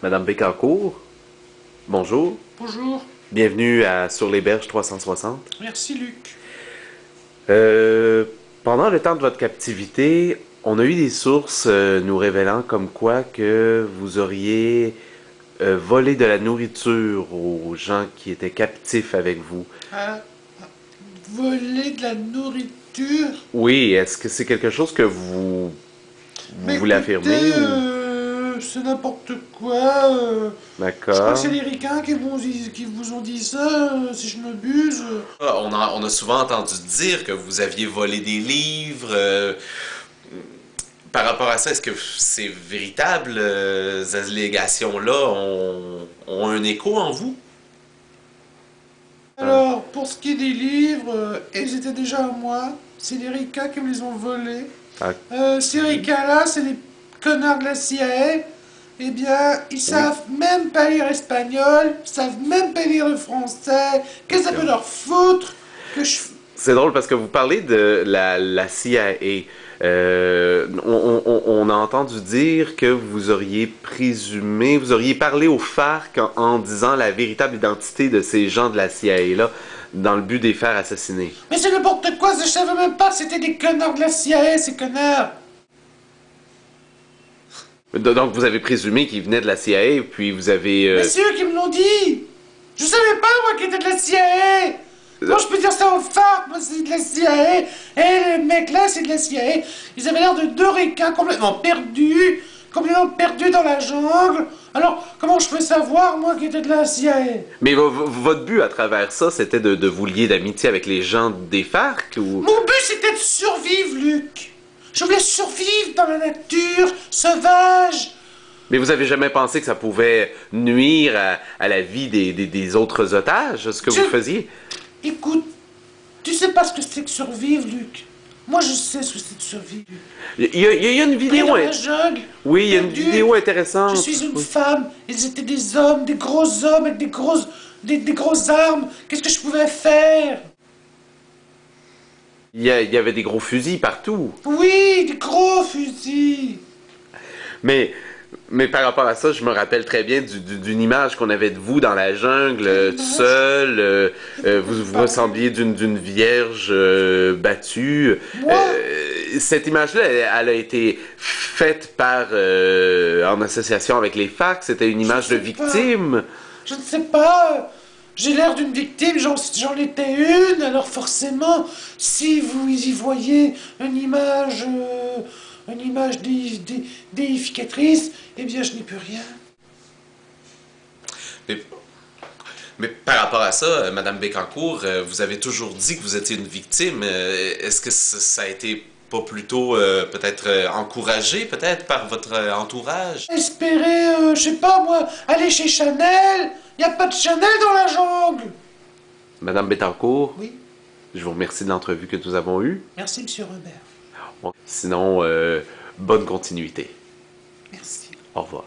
Madame Bécancourt, bonjour. Bonjour, Bienvenue à Sur les berges 360. merci Luc. Euh, Pendant le temps de votre captivité, on a eu des sources nous révélant comme quoi que vous auriez volé de la nourriture aux gens qui étaient captifs avec vous. Euh, Voler de la nourriture. Oui, est-ce que c'est quelque chose que vous Mais voulez écoutez, affirmer ou... c'est n'importe quoi. Je crois que c'est D'accord. les ricains qui vous ont dit ça, si je m'abuse. On a souvent entendu dire que vous aviez volé des livres. Par rapport à ça, est-ce que ces véritables allégations-là ont un écho en vous? Alors, pour ce qui est des livres, ils étaient déjà à moi. C'est les ricains qui me les ont volés. Ah, Ces ricains-là, c'est les connards de la CIA. Eh bien, ils savent même pas lire espagnol, ils savent même pas lire le français. Qu'est-ce que ça peut leur foutre que je... c'est drôle parce que vous parlez de la CIA. On a entendu dire que vous auriez présumé, vous auriez parlé au FARC en disant la véritable identité de ces gens de la CIA-là dans le but de les faire assassiner. Mais c'est n'importe quoi, je savais même pas que c'était des connards de la CIA, ces connards. Donc vous avez présumé qu'ils venaient de la CIA, puis vous avez... Mais c'est eux qui me l'ont dit. Je savais pas, moi, qu'ils étaient de la CIA. Comment je peux dire ça au FARC? Moi, c'est de la CIA. Et les mecs là, c'est de la CIA. Ils avaient l'air de deux ricains complètement perdus dans la jungle. Alors, comment je peux savoir, moi, qu'ils étaient de la CIA? Mais votre but à travers ça, c'était de vous lier d'amitié avec les gens des FARC ou... Mon but, c'était de survivre, Luc. Je voulais survivre dans la nature, sauvage. Mais vous avez jamais pensé que ça pouvait nuire à la vie des autres otages, ce que vous faisiez? Écoute, tu sais pas ce que c'est que survivre, Luc. Moi, je sais ce que c'est de survivre. Il y a une Pris vidéo... dans la jungle. Oui, il y a une Perdu. vidéo intéressante. Je suis une Oui. femme. Ils étaient des hommes, des gros hommes avec des grosses armes. Qu'est-ce que je pouvais faire? Il y avait des gros fusils partout. Oui, des gros fusils. Mais, mais par rapport à ça, je me rappelle très bien d'une image qu'on avait de vous dans la jungle, seul. Vous ressembliez d'une vierge battue. Moi? Cette image-là, elle a été faite en association avec les FARC. C'était une image de sais pas. victime. Je ne sais pas. J'ai l'air d'une victime, j'en étais une, alors forcément, si vous y voyez une image déificatrice, eh bien je n'y peux rien. Mais, mais par rapport à ça, Madame Bécancourt, vous avez toujours dit que vous étiez une victime. Est-ce que ça a été pas plutôt peut-être encouragé peut-être par votre entourage? Espérer, je sais pas moi, aller chez Chanel. Y a pas de Chanel dans la jungle. Madame Bettencourt, Oui, je vous remercie de l'entrevue que nous avons eue. merci Monsieur Robert. Bon, sinon, bonne continuité. Merci. Au revoir.